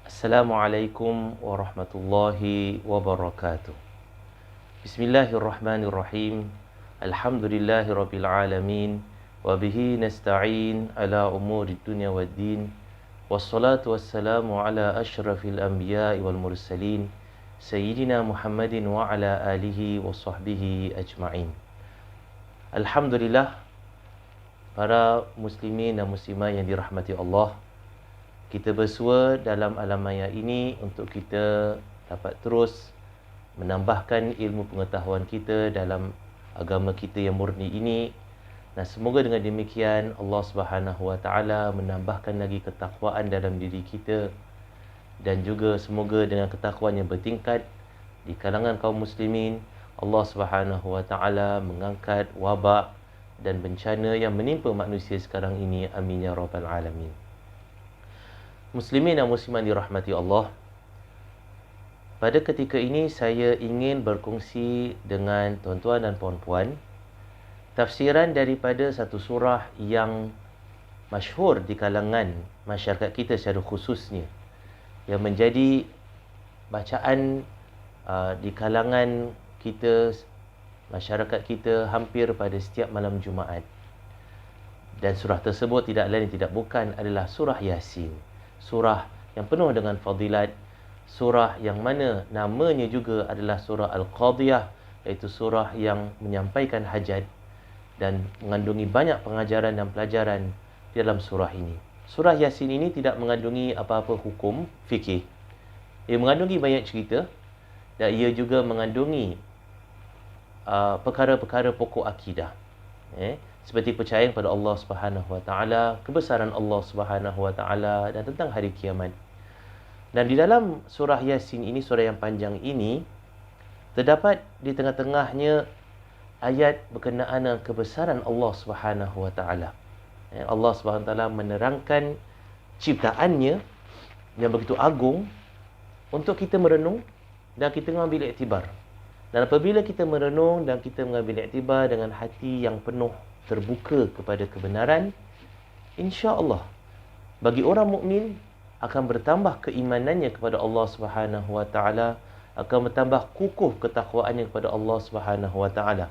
Assalamualaikum warahmatullahi wabarakatuh. Bismillahirrahmanirrahim. Alhamdulillahirabbil alamin wa bihi nasta'in ala umuri dunya waddin. Wassalatu wassalamu ala asyrafil anbiya'i wal mursalin sayyidina Muhammadin wa ala alihi wa sahbihi ajma'in. Alhamdulillah, para muslimin dan muslimah yang dirahmati Allah, kita bersua dalam alam maya ini untuk kita dapat terus menambahkan ilmu pengetahuan kita dalam agama kita yang murni ini. Dan semoga dengan demikian Allah Subhanahu Wa Taala menambahkan lagi ketakwaan dalam diri kita, dan juga semoga dengan ketakwaan yang bertingkat di kalangan kaum muslimin, Allah Subhanahu Wa Taala mengangkat wabak dan bencana yang menimpa manusia sekarang ini. Amin ya rabbal alamin. Muslimin dan muslimat dirahmati Allah, pada ketika ini saya ingin berkongsi dengan tuan-tuan dan puan-puan tafsiran daripada satu surah yang masyhur di kalangan masyarakat kita secara khususnya, yang menjadi bacaan di kalangan kita, masyarakat kita, hampir pada setiap malam Jumaat. Dan surah tersebut tidak lain tidak bukan adalah surah Yasin. Surah yang penuh dengan fadilat, surah yang mana namanya juga adalah surah Al-Qadiyah, iaitu surah yang menyampaikan hajat dan mengandungi banyak pengajaran dan pelajaran di dalam surah ini. Surah Yasin ini tidak mengandungi apa-apa hukum fikih. Ia mengandungi banyak cerita, dan ia juga mengandungi perkara-perkara pokok akidah. Seperti percaya kepada Allah Subhanahu Wa Taala, kebesaran Allah Subhanahu Wa Taala, dan tentang hari kiamat. Dan di dalam surah Yasin ini, surah yang panjang ini, terdapat di tengah-tengahnya ayat berkenaan dengan kebesaran Allah Subhanahu Wa Taala. Allah Subhanahu Wa Taala menerangkan ciptaannya yang begitu agung untuk kita merenung dan kita mengambil iktibar. Dan apabila kita merenung dan kita mengambil iktibar dengan hati yang penuh terbuka kepada kebenaran, insya-Allah bagi orang mukmin akan bertambah keimanannya kepada Allah Subhanahu Wa Taala, akan bertambah kukuh ketakwaannya kepada Allah Subhanahu Wa Taala.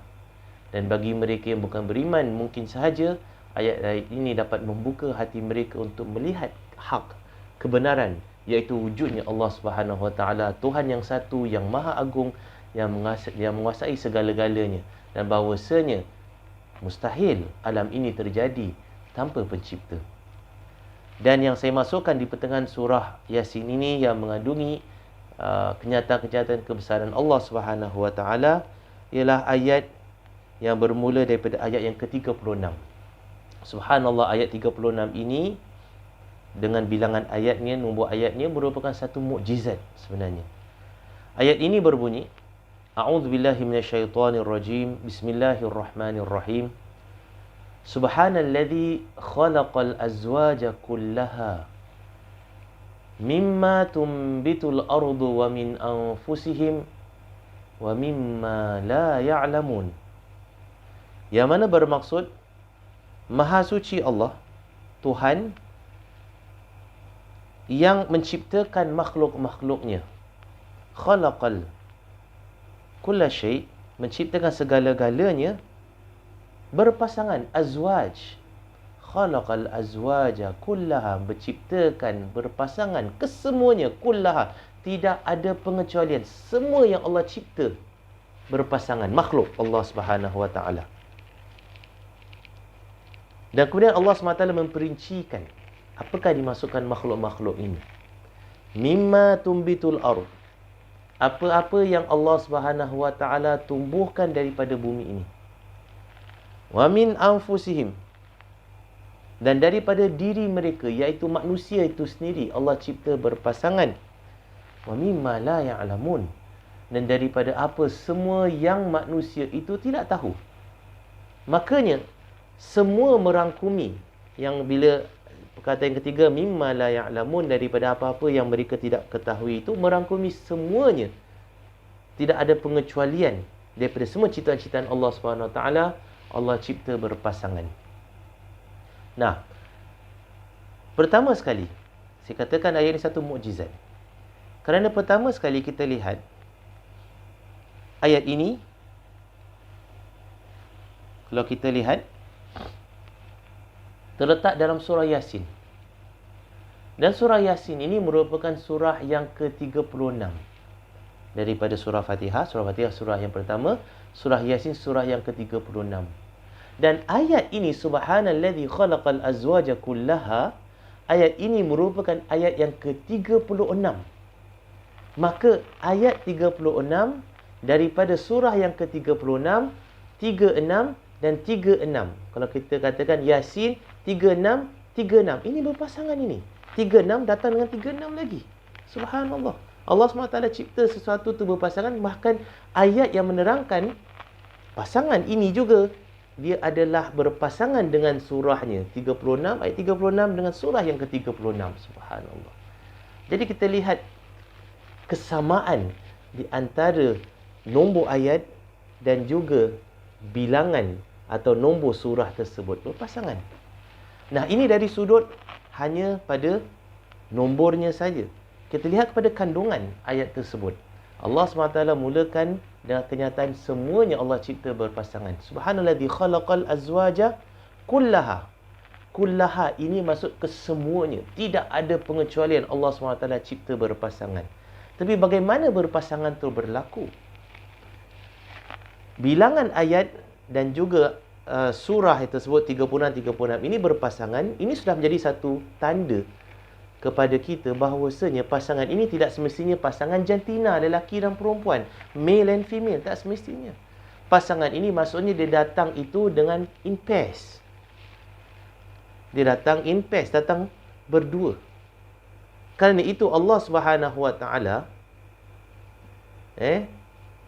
Dan bagi mereka yang bukan beriman, mungkin sahaja ayat-ayat ini dapat membuka hati mereka untuk melihat hak, kebenaran, iaitu wujudnya Allah Subhanahu Wa Taala, Tuhan yang satu, yang maha agung, yang menguasai segala-galanya, dan bahawasanya mustahil alam ini terjadi tanpa pencipta. Dan yang saya masukkan di pertengahan surah Yasin ini yang mengandungi kenyataan-kenyataan kebesaran Allah Subhanahu Wa Taala ialah ayat yang bermula daripada ayat yang ke-36. Subhanallah, ayat 36 ini dengan bilangan ayatnya, nombor ayatnya, merupakan satu mukjizat sebenarnya. Ayat ini berbunyi, A'udzubillahi minasyaitonirrajim. Bismillahirrahmanirrahim. Subhanalladzi khalaqal azwaja kullaha mimma tunbitul ardu wa min anfusihim wa mimma la ya'lamun. Yang mana bermaksud Maha suci Allah, Tuhan yang menciptakan makhluk-makhluknya. Khalaqal kulla syai', menciptakan segala-galanya, berpasangan, azwaj. Khalaqal azwaja kullaha, menciptakan berpasangan kesemuanya, kullaha, tidak ada pengecualian. Semua yang Allah cipta berpasangan, makhluk Allah Subhanahu Wa Taala. Dan kemudian Allah SWT memperincikan apakah dimasukkan makhluk-makhluk ini. Mimma tumbitul ardh, apa-apa yang Allah Subhanahu Wa Taala tumbuhkan daripada bumi ini. Wa min anfusihim, dan daripada diri mereka, iaitu manusia itu sendiri, Allah cipta berpasangan. Wa mimma la ya'lamun, dan daripada apa semua yang manusia itu tidak tahu. Makanya semua merangkumi, yang bila perkataan yang ketiga, mimma la ya'lamun, daripada apa-apa yang mereka tidak ketahui, itu merangkumi semuanya. Tidak ada pengecualian daripada semua ciptaan-ciptaan Allah Subhanahu Wa Taala. Allah cipta berpasangan. Nah, pertama sekali, Saya katakan ayat ini satu mukjizat. Kerana pertama sekali kita lihat ayat ini, kalau kita lihat, terletak dalam surah Yasin. Dan surah Yasin ini merupakan surah yang ke-36 daripada surah Fatihah. Surah Fatihah surah yang pertama, surah Yasin surah yang ke-36. Dan ayat ini, subhanalladzi khalaqal azwaja kullaha, ayat ini merupakan ayat yang ke-36. Maka ayat 36 daripada surah yang ke-36, 36 dan 36. Kalau kita katakan Yasin 36, 36. Ini berpasangan ini. 36 datang dengan 36 lagi. Subhanallah. Allah SWT cipta sesuatu tu berpasangan. Bahkan ayat yang menerangkan pasangan ini juga, dia adalah berpasangan dengan surahnya. 36, ayat 36 dengan surah yang ke-36. Subhanallah. Jadi kita lihat kesamaan di antara nombor ayat dan juga bilangan atau nombor surah tersebut berpasangan. Nah, ini dari sudut hanya pada nombornya saja. Kita lihat kepada kandungan ayat tersebut. Allah SWT mulakan dengan kenyataan semuanya Allah cipta berpasangan. Subhanalladzi khalaqal azwaja kullaha. Kullaha ini maksud kesemuanya. Tidak ada pengecualian Allah SWT cipta berpasangan. Tapi bagaimana berpasangan itu berlaku? Bilangan ayat dan juga surah tersebut 36 ini berpasangan. Ini sudah menjadi satu tanda kepada kita bahawasanya pasangan ini tidak semestinya pasangan jantina, lelaki dan perempuan, male and female, tak semestinya. Pasangan ini maksudnya dia datang itu dengan in pairs. Dia datang in pairs, datang berdua. Kerana itu Allah Subhanahu Wa Taala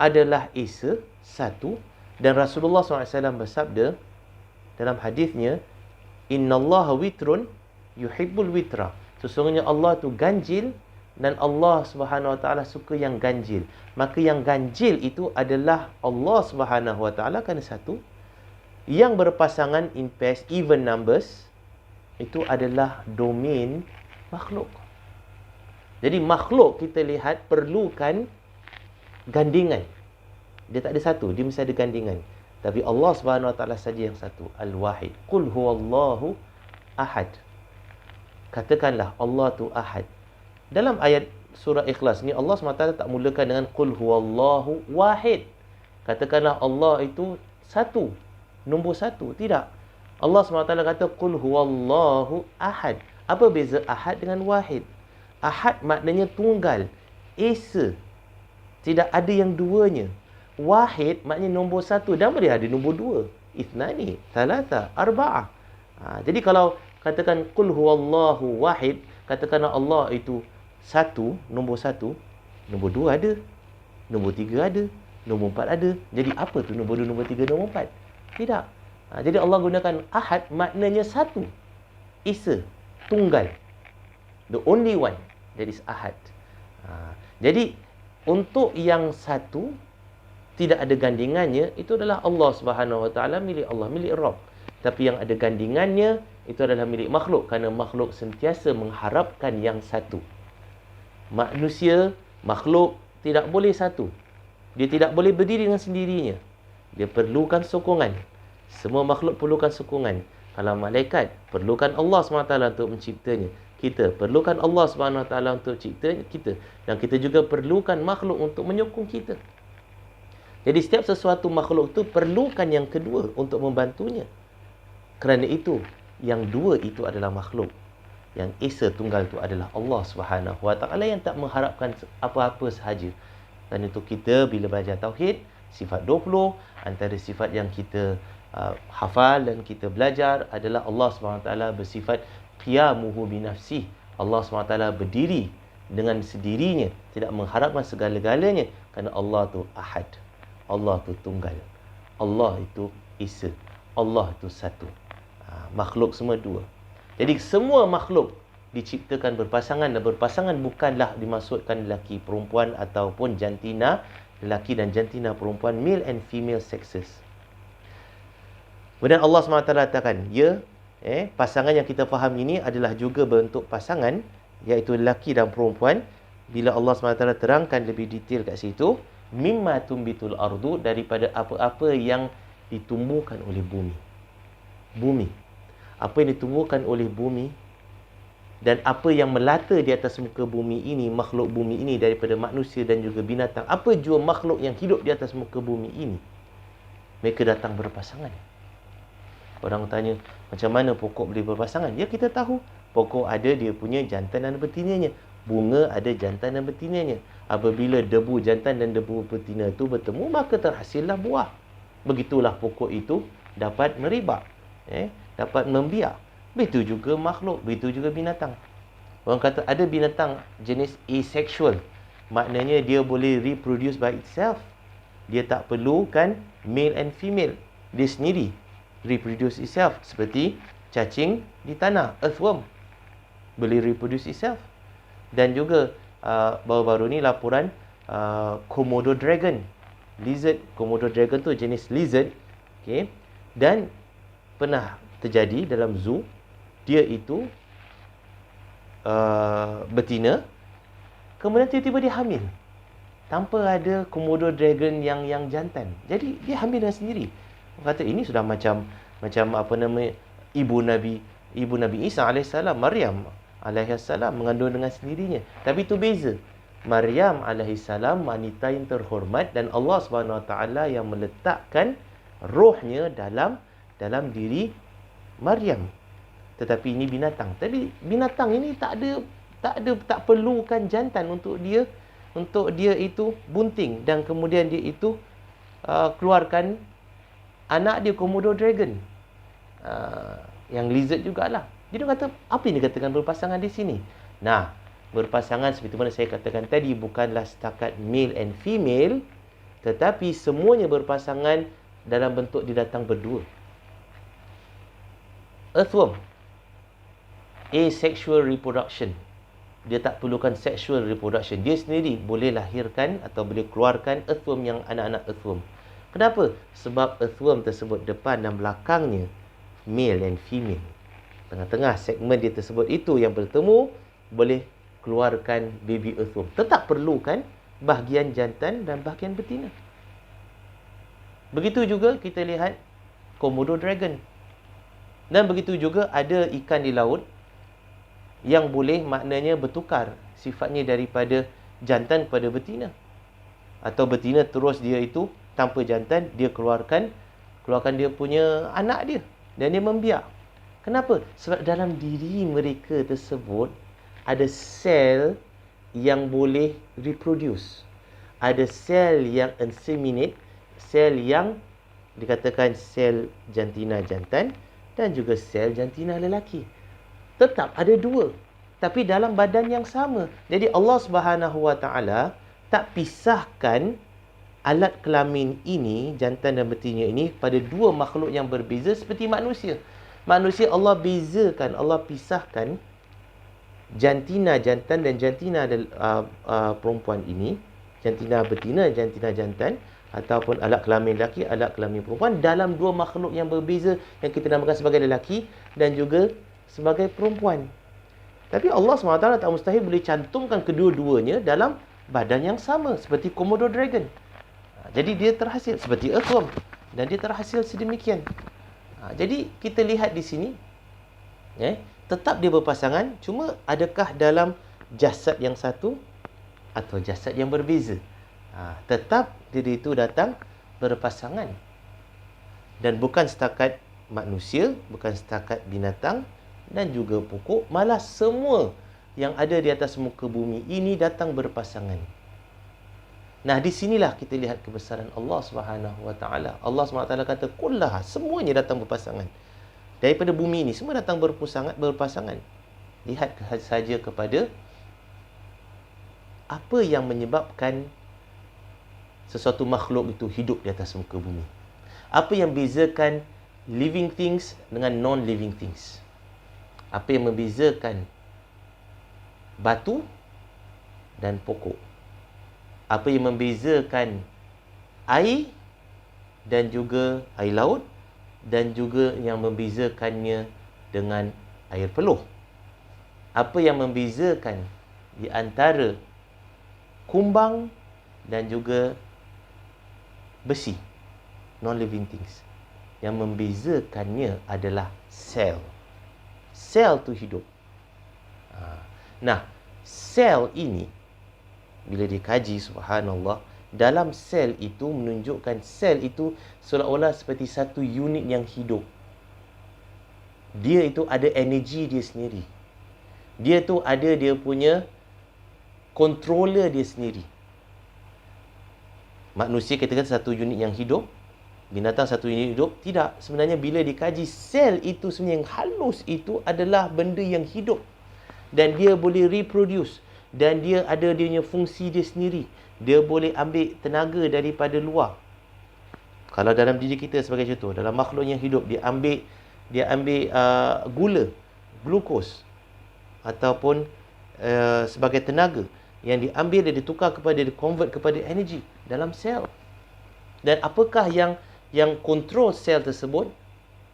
adalah Esa, satu. Dan Rasulullah SAW bersabda dalam hadisnya, innallaha witrun yuhibbul witra. Sesungguhnya Allah tu ganjil dan Allah Subhanahu Wa Taala suka yang ganjil. Maka yang ganjil itu adalah Allah Subhanahu Wa Taala kerana satu. Yang berpasangan in pairs, even numbers, itu adalah domain makhluk. Jadi makhluk kita lihat perlukan gandingan. Dia tak ada satu, dia mesti ada gandingan. Tapi Allah Subhanahu Wa Taala saja yang satu, Al-Wahid. Qul huwallahu ahad. Katakanlah Allah tu ahad. Dalam ayat surah Ikhlas ni Allah SWT tak mulakan dengan Qul huwallahu wahid. Katakanlah Allah itu satu, nombor satu. Tidak. Allah SWT kata Qul huwallahu ahad. Apa beza ahad dengan wahid? Ahad maknanya tunggal, esa. Tidak ada yang duanya. Wahid maknanya nombor satu. Dan boleh ada nombor dua. Ithnani, thalatha, arba'ah. Jadi kalau katakan Qul huwallahu wahid, katakanlah Allah itu satu, nombor satu. Nombor dua ada. Nombor tiga ada. Nombor empat ada. Jadi apa tu nombor dua, nombor tiga, nombor empat? Tidak. Jadi Allah gunakan ahad maknanya satu. Esa, tunggal. The only one. That is ahad. Jadi untuk yang satu tidak ada gandingannya, itu adalah Allah Subhanahu Wa Taala, milik Allah, milik Rabb. Tapi yang ada gandingannya itu adalah milik makhluk, kerana makhluk sentiasa mengharapkan yang satu. Manusia, makhluk tidak boleh satu. Dia tidak boleh berdiri dengan sendirinya. Dia perlukan sokongan. Semua makhluk perlukan sokongan. Kalau malaikat perlukan Allah SWT untuk menciptanya. Kita perlukan Allah SWT untuk cipta kita. Dan kita juga perlukan makhluk untuk menyokong kita. Jadi setiap sesuatu makhluk itu perlukan yang kedua untuk membantunya. Kerana itu, yang dua itu adalah makhluk. Yang Esa tunggal itu adalah Allah Subhanahu Wa Taala yang tak mengharapkan apa-apa sahaja. Dan itu kita bila belajar tauhid, sifat 20, antara sifat yang kita hafal dan kita belajar adalah Allah Subhanahu Wa Taala bersifat qiyamuhu binafsih. Allah Subhanahu Wa Taala berdiri dengan sendirinya, tidak mengharapkan segala-galanya, kerana Allah tu ahad. Allah tu tunggal. Allah itu Esa. Allah itu satu. Makhluk semua dua. Jadi semua makhluk diciptakan berpasangan, dan berpasangan bukanlah dimaksudkan lelaki perempuan ataupun jantina, lelaki dan jantina perempuan, male and female sexes. Kemudian Allah SWT katakan, pasangan yang kita faham ini adalah juga bentuk pasangan iaitu lelaki dan perempuan, bila Allah SWT terangkan lebih detail kat situ, mimma tumbitul ardu, daripada apa-apa yang ditumbuhkan oleh bumi. Bumi. Apa yang ditumbuhkan oleh bumi dan apa yang melata di atas muka bumi ini, makhluk bumi ini, daripada manusia dan juga binatang. Apa jua makhluk yang hidup di atas muka bumi ini, mereka datang berpasangan. Orang tanya, macam mana pokok boleh berpasangan? Ya, kita tahu pokok ada dia punya jantan dan betinanya. Bunga ada jantan dan betinanya. Apabila debu jantan dan debu betina itu bertemu, maka terhasillah buah. Begitulah pokok itu dapat meribak, dapat membiak. Begitu juga makhluk, begitu juga binatang. Orang kata ada binatang jenis asexual, maknanya dia boleh reproduce by itself. Dia tak perlukan male and female, dia sendiri reproduce itself. Seperti cacing di tanah, earthworm, boleh reproduce itself. Dan juga baru-baru ni laporan Komodo dragon, lizard. Komodo dragon tu jenis lizard, okay? Dan pernah terjadi dalam zoo, dia itu betina, kemudian tiba-tiba dia hamil tanpa ada Komodo dragon yang jantan. Jadi dia hamil dengan sendiri. Orang kata ini sudah macam apa nama, ibu Nabi Isa alaihissalam, Maryam alaihissalam, mengandung dengan sendirinya. Tapi itu beza. Maryam alaihissalam wanita yang terhormat, dan Allah SWT yang meletakkan rohnya dalam diri Maryam. Tetapi ini binatang. Tapi binatang ini tak perlukan jantan untuk dia itu bunting, dan kemudian dia itu keluarkan anak dia, Komodo dragon, yang lizard jugalah. Jadi dia kata, apa yang dikatakan berpasangan di sini? Nah, berpasangan seperti mana saya katakan tadi, bukanlah setakat male and female, tetapi semuanya berpasangan dalam bentuk dia datang berdua. Earthworm, asexual reproduction. Dia tak perlukan sexual reproduction. Dia sendiri boleh lahirkan atau boleh keluarkan earthworm yang anak-anak earthworm. Kenapa? Sebab earthworm tersebut depan dan belakangnya male dan female. Tengah-tengah segmen dia tersebut itu yang bertemu boleh keluarkan baby earthworm. Tetap perlukan bahagian jantan dan bahagian betina. Begitu juga kita lihat Komodo dragon. Dan begitu juga ada ikan di laut yang boleh maknanya bertukar sifatnya daripada jantan kepada betina. Atau betina terus dia itu tanpa jantan, dia keluarkan dia punya anak dia, dan dia membiak. Kenapa? Sebab dalam diri mereka tersebut ada sel yang boleh reproduce. Ada sel yang inseminate, sel yang dikatakan sel jantina jantan, dan juga sel jantina lelaki. Tetap ada dua, tapi dalam badan yang sama. Jadi Allah SWT tak pisahkan alat kelamin ini, jantan dan betina ini, pada dua makhluk yang berbeza seperti manusia. Manusia Allah bezakan, Allah pisahkan jantina jantan dan jantina perempuan ini, jantina betina, jantina jantan, ataupun alat kelamin lelaki, alat kelamin perempuan, dalam dua makhluk yang berbeza yang kita namakan sebagai lelaki dan juga sebagai perempuan. Tapi Allah SWT tak mustahil boleh cantumkan kedua-duanya dalam badan yang sama, seperti Komodo dragon. Jadi dia terhasil seperti earthworm, dan dia terhasil sedemikian. Jadi kita lihat di sini, tetap dia berpasangan, cuma adakah dalam jasad yang satu atau jasad yang berbeza. Tetap diri itu datang berpasangan. Dan bukan setakat manusia, bukan setakat binatang dan juga pokok, malah semua yang ada di atas muka bumi ini datang berpasangan. Nah, di sinilah kita lihat kebesaran Allah SWT. Allah SWT kata, kullaha, semuanya datang berpasangan. Daripada bumi ini, semua datang berpasangan. Lihat saja kepada apa yang menyebabkan sesuatu makhluk itu hidup di atas muka bumi. Apa yang bezakan living things dengan non-living things? Apa yang membezakan batu dan pokok? Apa yang membezakan air dan juga air laut, dan juga yang membezakannya dengan air peluh? Apa yang membezakan di antara kumbang dan juga besi, non-living things? Yang membezakannya adalah sel. Sel tu hidup. Nah, sel ini bila dikaji, subhanallah, dalam sel itu menunjukkan sel itu seolah-olah seperti satu unit yang hidup. Dia itu ada energi dia sendiri. Dia tu ada dia punya controller dia sendiri. Manusia kita kata satu unit yang hidup, binatang satu unit hidup. Tidak, sebenarnya bila dikaji, sel itu sebenarnya yang halus itu adalah benda yang hidup. Dan dia boleh reproduce. Dan dia ada dia punya fungsi dia sendiri. Dia boleh ambil tenaga daripada luar. Kalau dalam diri kita sebagai contoh, dalam makhluk yang hidup, dia ambil gula, glukos, ataupun sebagai tenaga yang diambil dan ditukar kepada, convert kepada energi dalam sel. Dan apakah yang kontrol sel tersebut?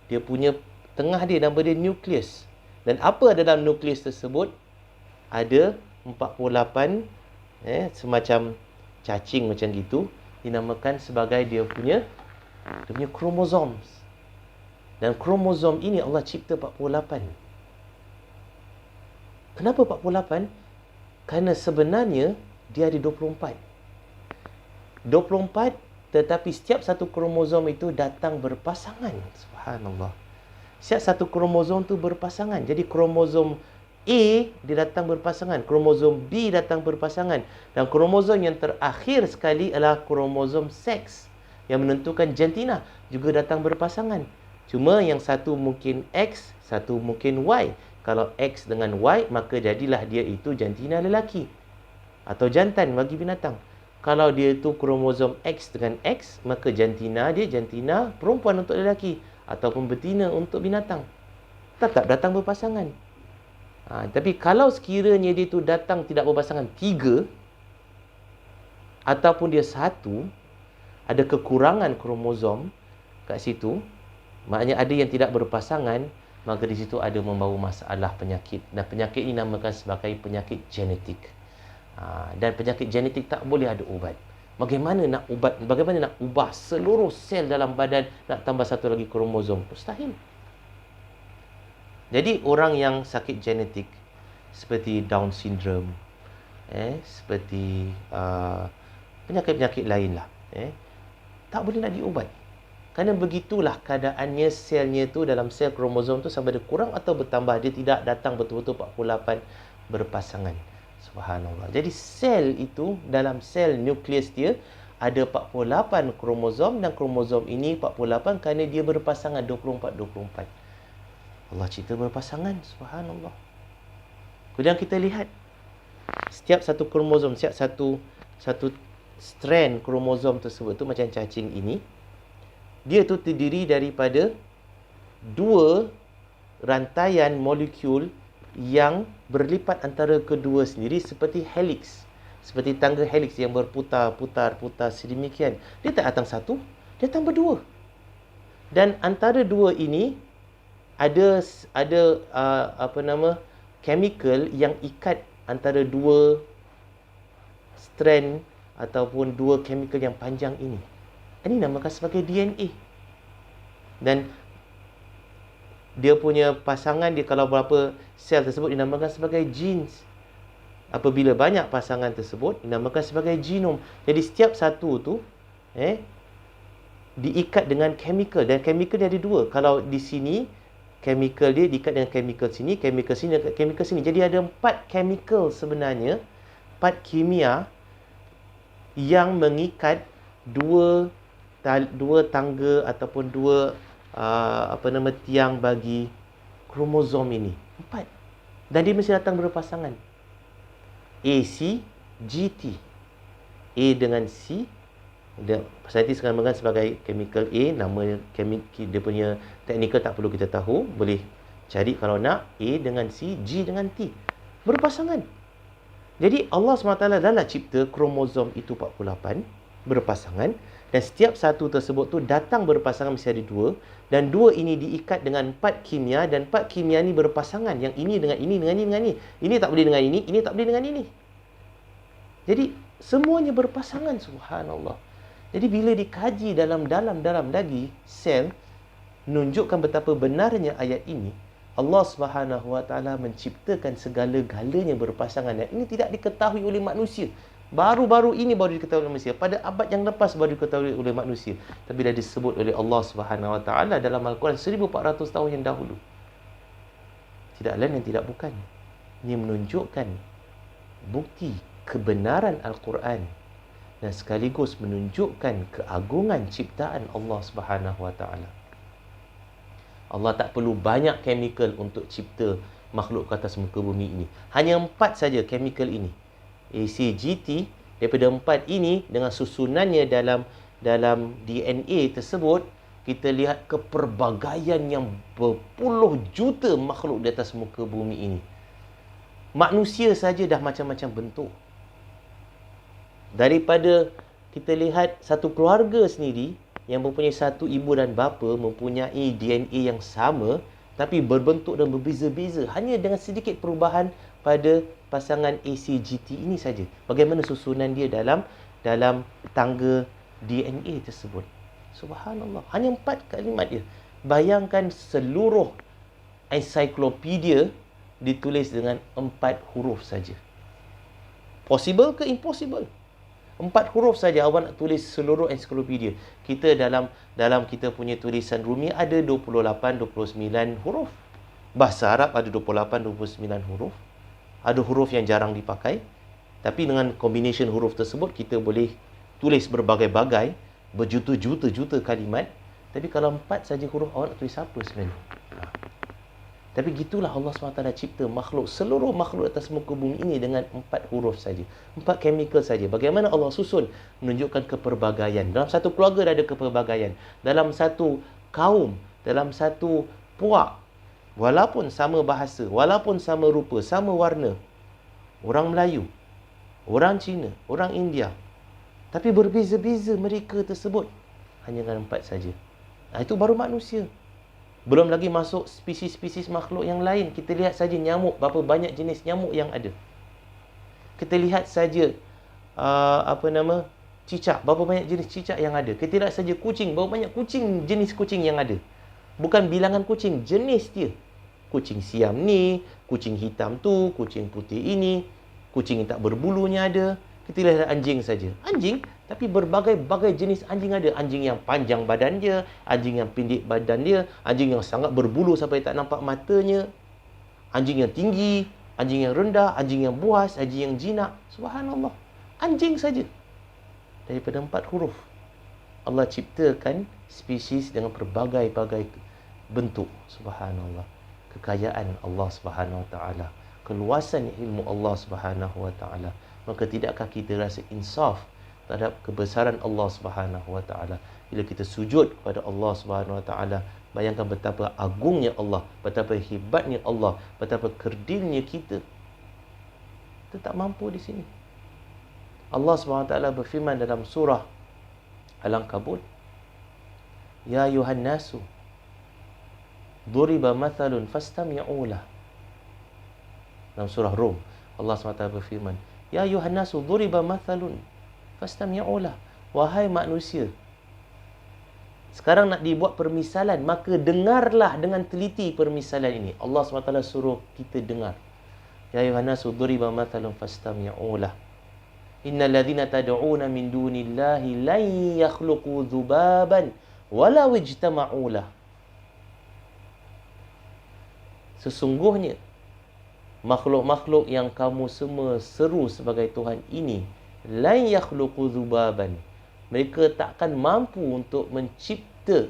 Dia punya tengah dia, nama dia nukleus. Dan apa dalam nukleus tersebut? Ada 48 semacam cacing macam gitu, dinamakan sebagai dia punya kromosom. Dan kromosom ini Allah cipta 48. Kenapa 48? Kerana sebenarnya dia ada 24. 24, tetapi setiap satu kromosom itu datang berpasangan. Subhanallah. Setiap satu kromosom tu berpasangan. Jadi kromosom A dia datang berpasangan, kromosom B datang berpasangan, dan kromosom yang terakhir sekali adalah kromosom seks yang menentukan jantina juga datang berpasangan. Cuma yang satu mungkin X, satu mungkin Y. Kalau X dengan Y, maka jadilah dia itu jantina lelaki atau jantan bagi binatang. Kalau dia itu kromosom X dengan X, maka jantina dia jantina perempuan untuk lelaki ataupun betina untuk binatang. Tetap datang berpasangan. Tapi kalau sekiranya dia itu datang tidak berpasangan 3 ataupun dia 1, ada kekurangan kromosom kat situ, maknanya ada yang tidak berpasangan, maka di situ ada membawa masalah penyakit. Dan penyakit ini namakan sebagai penyakit genetik. Dan penyakit genetik tak boleh ada ubat. Bagaimana nak ubah seluruh sel dalam badan, nak tambah satu lagi kromosom? Mustahil. Jadi orang yang sakit genetik seperti Down syndrome, seperti penyakit-penyakit lain lah, tak boleh nak diubat. Kerana begitulah keadaannya selnya tu, dalam sel kromosom tu sama ada kurang atau bertambah. Dia tidak datang betul-betul 48 berpasangan. Subhanallah. Jadi sel itu, dalam sel nukleus dia ada 48 kromosom, dan kromosom ini 48 kerana dia berpasangan 24-24. Allah cipta berpasangan, subhanallah. Kemudian kita lihat setiap satu kromosom, setiap satu strand kromosom tersebut tu macam cacing ini, dia tu terdiri daripada 2 rantaian molekul yang berlipat antara kedua sendiri seperti helix, seperti tangga helix yang berputar-putar sedemikian. Dia tak datang satu, dia datang berdua. Dan antara dua ini ada chemical yang ikat antara 2 strand ataupun 2 chemical yang panjang ini. Ini namakan sebagai DNA. Dan dia punya pasangan dia, kalau berapa sel tersebut, dinamakan sebagai genes. Apabila banyak pasangan tersebut, dinamakan sebagai genom. Jadi setiap satu tu diikat dengan chemical, dan chemical dia ada 2. Kalau di sini chemical dia diikat dengan chemical sini, chemical sini, chemical sini. Jadi ada 4 chemical sebenarnya, 4 kimia yang mengikat 2 tangga ataupun 2 tiang bagi kromosom ini. 4. Dan dia mesti datang berpasangan. ACGT. A dengan C. Saintis akan mengatakan sebagai chemical A. Nama dia punya technical tak perlu kita tahu, boleh cari kalau nak. A dengan C, G dengan T, berpasangan. Jadi Allah SWT dah cipta kromosom itu 48 berpasangan, Dan setiap satu tersebut tu datang berpasangan mesti ada dua. Dan dua ini diikat dengan 4 kimia. Dan 4 kimia ni berpasangan. Yang ini dengan ini, dengan ini, dengan ini. Ini tak boleh dengan ini tak boleh dengan ini. Jadi, semuanya berpasangan, subhanallah. Jadi, bila dikaji dalam lagi sel, menunjukkan betapa benarnya ayat ini, Allah Subhanahu Wa Taala menciptakan segala-galanya berpasangan. Dan ini tidak diketahui oleh manusia. Baru-baru ini baru diketahui oleh manusia. Pada abad yang lepas baru diketahui oleh manusia. Tapi dah disebut oleh Allah Subhanahu Wa Taala dalam Al-Quran 1400 tahun yang dahulu. Tidak lain dan tidak bukan. Ini menunjukkan bukti kebenaran Al-Quran dan sekaligus menunjukkan keagungan ciptaan Allah Subhanahu Wa Taala. Allah tak perlu banyak chemical untuk cipta makhluk ke atas muka bumi ini. Hanya 4 saja chemical ini. ACGT, daripada 4 ini dengan susunannya dalam DNA tersebut, kita lihat keperbagaian yang berpuluh juta makhluk di atas muka bumi ini. Manusia saja dah macam-macam bentuk. Daripada kita lihat satu keluarga sendiri yang mempunyai satu ibu dan bapa, mempunyai DNA yang sama tapi berbentuk dan berbeza-beza hanya dengan sedikit perubahan pada pasangan ACGT ini saja. Bagaimana susunan dia dalam tangga DNA tersebut. Subhanallah. Hanya 4 kalimat dia. Bayangkan seluruh ensiklopedia ditulis dengan 4 huruf saja. Possible ke impossible? 4 huruf saja awak nak tulis seluruh ensiklopedia. Kita dalam kita punya tulisan Rumi ada 28, 29 huruf. Bahasa Arab ada 28, 29 huruf. Ada huruf yang jarang dipakai. Tapi dengan combination huruf tersebut, kita boleh tulis berbagai-bagai, berjuta-juta kalimat. Tapi kalau 4 saja huruf, awak nak tulis apa sebenarnya? Tapi gitulah Allah SWT cipta makhluk, seluruh makhluk atas muka bumi ini dengan 4 huruf saja, 4 chemical saja. Bagaimana Allah susun? Menunjukkan keperbagaian. Dalam satu keluarga ada keperbagaian. Dalam satu kaum, dalam satu puak, walaupun sama bahasa, walaupun sama rupa, sama warna, orang Melayu, orang Cina, orang India, tapi berbeza-beza mereka tersebut hanya dengan 4 saja. Itu baru manusia. Belum lagi masuk spesies-spesies makhluk yang lain. Kita lihat saja nyamuk, berapa banyak jenis nyamuk yang ada. Kita lihat saja cicak, berapa banyak jenis cicak yang ada. Kita lihat saja kucing, berapa banyak jenis kucing yang ada. Bukan bilangan kucing, jenis dia. Kucing Siam ni, kucing hitam tu, kucing putih ini, kucing yang tak berbulunya ada. Kita lihat anjing saja. Anjing, tapi berbagai-bagai jenis anjing ada. Anjing yang panjang badan dia, anjing yang pendek badan dia, anjing yang sangat berbulu sampai tak nampak matanya, anjing yang tinggi, anjing yang rendah, anjing yang buas, anjing yang jinak. Subhanallah. Anjing saja. Daripada 4 huruf. Allah ciptakan spesies dengan berbagai-bagai bentuk. Subhanallah. Kekayaan Allah Subhanahu Wa Taala, keluasan ilmu Allah Subhanahu Wa Taala. Maka tidakkah kita rasa insaf terhadap kebesaran Allah Subhanahu Wa Taala bila kita sujud kepada Allah Subhanahu Wa Taala? Bayangkan betapa agungnya Allah, betapa hebatnya Allah, betapa kerdilnya kita. Kita tak mampu di sini. Allah Subhanahu Wa Taala berfirman dalam surah Al-Ankabut, Ya ayuhan nasu duriba mathalun fastami'u lah. Dalam surah Rum, Allah SWT berfirman, Ya ayuhan nasu duriba mathalun fastami'u lah. Wahai manusia, sekarang nak dibuat permisalan, maka dengarlah dengan teliti permisalan ini. Allah SWT suruh kita dengar. Ya ayuhan nasu duriba mathalun fastami'u lah. Innal ladzina tad'una min dunillahi lan yakhluqu dzubaban walau ijtama'u lah. Sesungguhnya makhluk-makhluk yang kamu semua seru sebagai Tuhan ini, la yakhluqu dzubaban, mereka takkan mampu untuk mencipta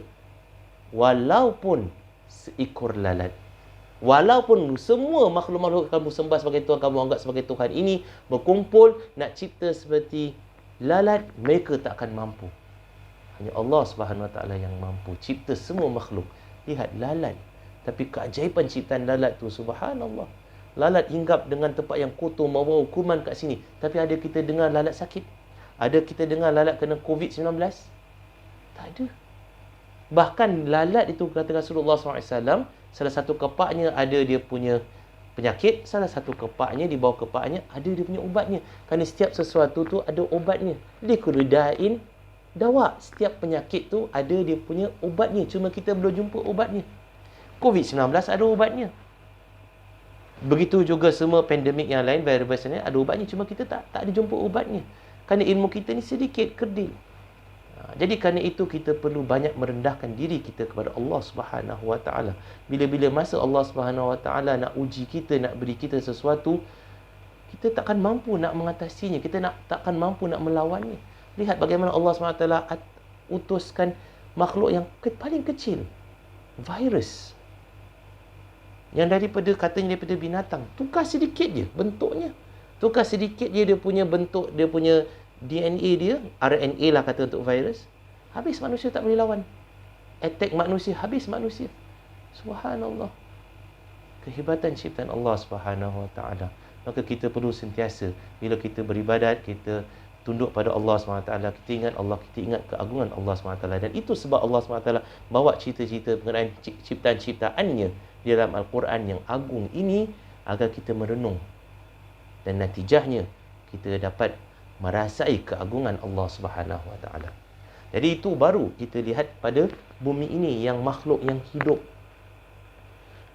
walaupun seekor lalat. Walaupun semua makhluk-makhluk kamu sembah sebagai Tuhan, kamu anggap sebagai Tuhan ini berkumpul nak cipta seperti lalat, mereka takkan mampu. Hanya Allah Subhanahu Wa Taala yang mampu cipta semua makhluk. Lihat lalat. Tapi keajaiban ciptaan lalat tu, subhanallah. Lalat hinggap dengan tempat yang kotor, membawa kuman kat sini. Tapi ada kita dengar lalat sakit? Ada kita dengar lalat kena COVID-19? Tak ada. Bahkan lalat itu kata Rasulullah SAW, salah satu kepaknya ada dia punya penyakit, salah satu kepaknya, di bawah kepaknya ada dia punya ubatnya. Kerana setiap sesuatu tu ada ubatnya. Likulli dawa. Setiap penyakit tu ada dia punya ubatnya. Cuma kita belum jumpa ubatnya. COVID-19 ada ubatnya. Begitu juga semua pandemik yang lain, virus ni ada ubatnya. Cuma kita tak ada jumpa ubatnya. Kerana ilmu kita ni sedikit, kerdil. Jadi kerana itu kita perlu banyak merendahkan diri kita kepada Allah Subhanahu Wa Taala. Bila-bila masa Allah Subhanahu Wa Taala nak uji kita, nak beri kita sesuatu, kita takkan mampu nak mengatasinya, kita takkan mampu nak melawannya. Lihat bagaimana Allah Subhanahu Wa Taala utuskan makhluk yang paling kecil, virus, yang katanya daripada binatang. Tukar sedikit je bentuknya. Tukar sedikit je dia punya bentuk, dia punya DNA dia, RNA lah kata untuk virus. Habis manusia tak boleh lawan. Attack manusia, habis manusia. Subhanallah. Kehebatan ciptaan Allah Subhanahu Wa Taala. Maka kita perlu sentiasa bila kita beribadat, kita tunduk pada Allah Subhanahu Wa Taala, kita ingat Allah, kita ingat keagungan Allah Subhanahu Wa Taala. Dan itu sebab Allah Subhanahu Wa Taala bawa cerita-cerita mengenai ciptaan-ciptaannya di dalam Al-Quran yang agung ini agar kita merenung. Dan natijahnya kita dapat merasai keagungan Allah Subhanahu Wa Taala. Jadi itu baru kita lihat pada bumi ini yang makhluk yang hidup.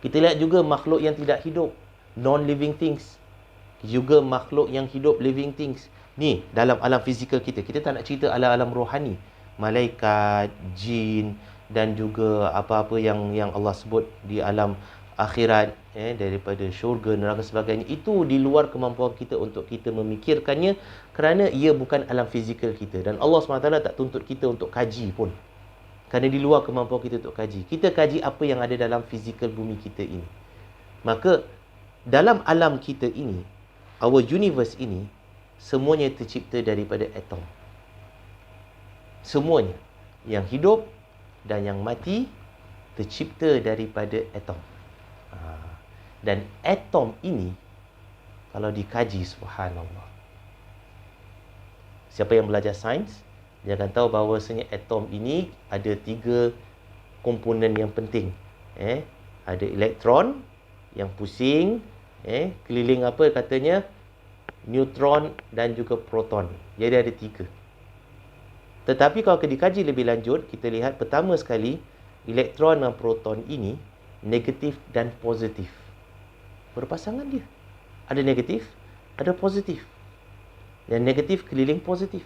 Kita lihat juga makhluk yang tidak hidup, non-living things. Juga makhluk yang hidup, living things. Ni dalam alam fizikal kita. Kita tak nak cerita alam-alam rohani, malaikat, jin dan juga apa-apa yang Allah sebut di alam akhirat, daripada syurga, neraka sebagainya. Itu di luar kemampuan kita untuk kita memikirkannya, kerana ia bukan alam fizikal kita. Dan Allah SWT tak tuntut kita untuk kaji pun, kerana di luar kemampuan kita untuk kaji. Kita kaji apa yang ada dalam fizikal bumi kita ini. Maka dalam alam kita ini, our universe ini, semuanya tercipta daripada atom. Semuanya, yang hidup dan yang mati, tercipta daripada atom. Dan atom ini, kalau dikaji, subhanallah, siapa yang belajar sains, dia akan tahu bahawasanya atom ini ada 3 komponen yang penting. Ada elektron yang pusing, keliling apa katanya, neutron dan juga proton. Jadi ada 3. Tetapi kalau dikaji lebih lanjut, kita lihat pertama sekali, elektron dan proton ini negatif dan positif. Berpasangan dia. Ada negatif, ada positif. Yang negatif keliling positif.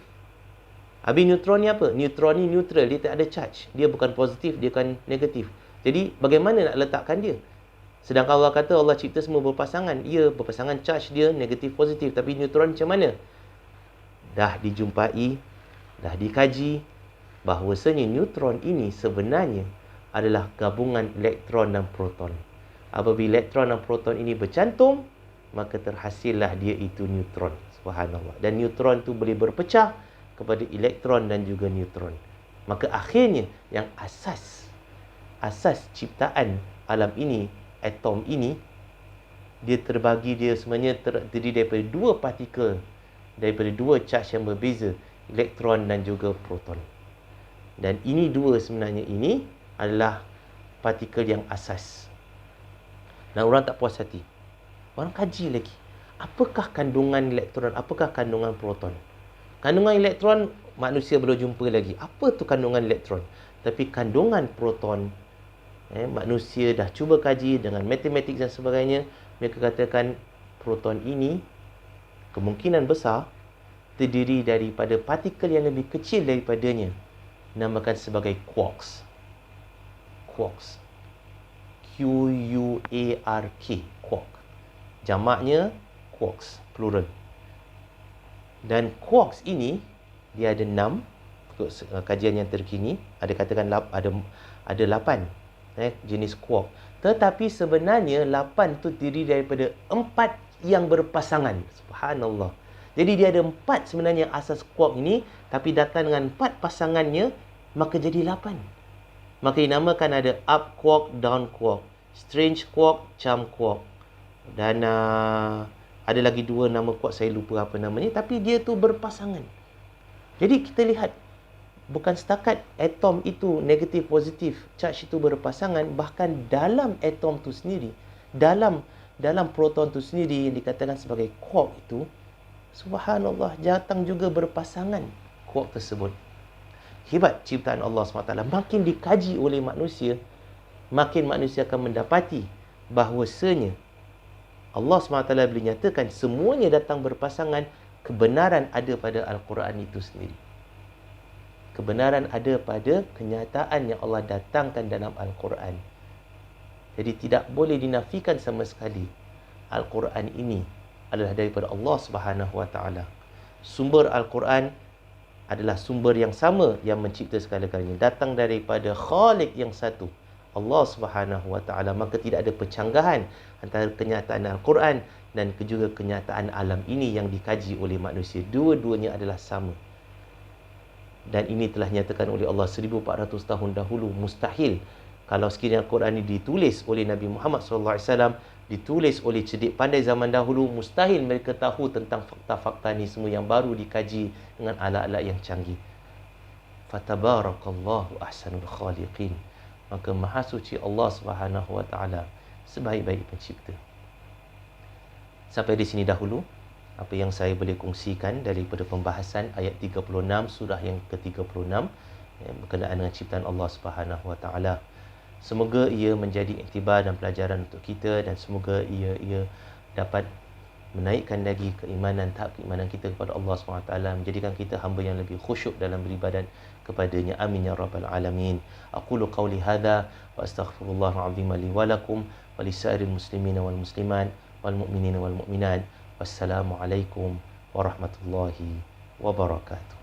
Habis neutron ni apa? Neutron ni neutral, dia tak ada charge. Dia bukan positif, dia bukan negatif. Jadi bagaimana nak letakkan dia? Sedangkan Allah kata Allah cipta semua berpasangan. Ya, berpasangan charge dia negatif positif. Tapi neutron macam mana? Dah dijumpai, dah dikaji bahawasanya neutron ini sebenarnya adalah gabungan elektron dan proton. Apabila elektron dan proton ini bercantum, maka terhasillah dia itu neutron. Subhanallah. Dan neutron tu boleh berpecah kepada elektron dan juga neutron. Maka akhirnya yang asas ciptaan alam ini, atom ini, dia terbagi, dia sebenarnya terdiri daripada 2 partikel, daripada 2 charge yang berbeza, elektron dan juga proton. Dan ini 2 sebenarnya ini adalah partikel yang asas. Dan orang tak puas hati. Orang kaji lagi. Apakah kandungan elektron? Apakah kandungan proton? Kandungan elektron manusia belum jumpa lagi. Apa tu kandungan elektron? Tapi kandungan proton, manusia dah cuba kaji dengan matematik dan sebagainya. Mereka katakan proton ini kemungkinan besar terdiri daripada partikel yang lebih kecil daripadanya, namakan sebagai quarks. Quarks. Q-U-A-R-K. Quark. Jamaknya quarks, plural. Dan quarks ini dia ada 6 untuk kajian yang terkini. Ada katakan ada 8 jenis quark. Tetapi sebenarnya 8 tu terdiri daripada 4 yang berpasangan. Subhanallah. Jadi dia ada 4 sebenarnya asas quark ini, tapi datang dengan 4 pasangannya, maka jadi 8. Maka dinamakan ada up quark, down quark, strange quark, charm quark. Dan ada lagi 2 nama quark, saya lupa apa namanya, tapi dia tu berpasangan. Jadi kita lihat bukan setakat atom itu negatif positif, charge itu berpasangan, bahkan dalam atom tu sendiri, dalam proton tu sendiri yang dikatakan sebagai quark itu, subhanallah, datang juga berpasangan quark tersebut. Hebat ciptaan Allah SWT. Makin dikaji oleh manusia, makin manusia akan mendapati bahawasanya Allah SWT bila nyatakan semuanya datang berpasangan, kebenaran ada pada Al-Quran itu sendiri. Kebenaran ada pada kenyataan yang Allah datangkan dalam Al-Quran. Jadi tidak boleh dinafikan sama sekali. Al-Quran ini adalah daripada Allah SWT. Sumber Al-Quran adalah sumber yang sama yang mencipta segala-galanya. Datang daripada Khalik yang satu, Allah SWT. Maka tidak ada percanggahan antara kenyataan Al-Quran dan juga kenyataan alam ini yang dikaji oleh manusia. Dua-duanya adalah sama. Dan ini telah nyatakan oleh Allah 1400 tahun dahulu. Mustahil kalau sekiranya Al-Quran ini ditulis oleh Nabi Muhammad SAW, ditulis oleh cerdik pandai zaman dahulu, mustahil mereka tahu tentang fakta-fakta ni semua yang baru dikaji dengan alat-alat yang canggih. Fatabarakallahu ahsanul khaliqin. Maka maha suci Allah SWT, sebaik-baik pencipta. Sampai di sini dahulu apa yang saya boleh kongsikan daripada pembahasan ayat 36 surah yang ke-36 berkenaan dengan ciptaan Allah SWT. Semoga ia menjadi iktibar dan pelajaran untuk kita, dan semoga ia dapat menaikkan lagi tahap keimanan kita kepada Allah SWT, menjadikan kita hamba yang lebih khusyuk dalam beribadat kepadanya. Amin ya rabbal alamin. Aqulu qawli hadha wa astaghfirullahal azim li wa lakum wa lisairil muslimina wal muslimat wal mu'minina wal mu'minat. Wassalamualaikum warahmatullahi wabarakatuh.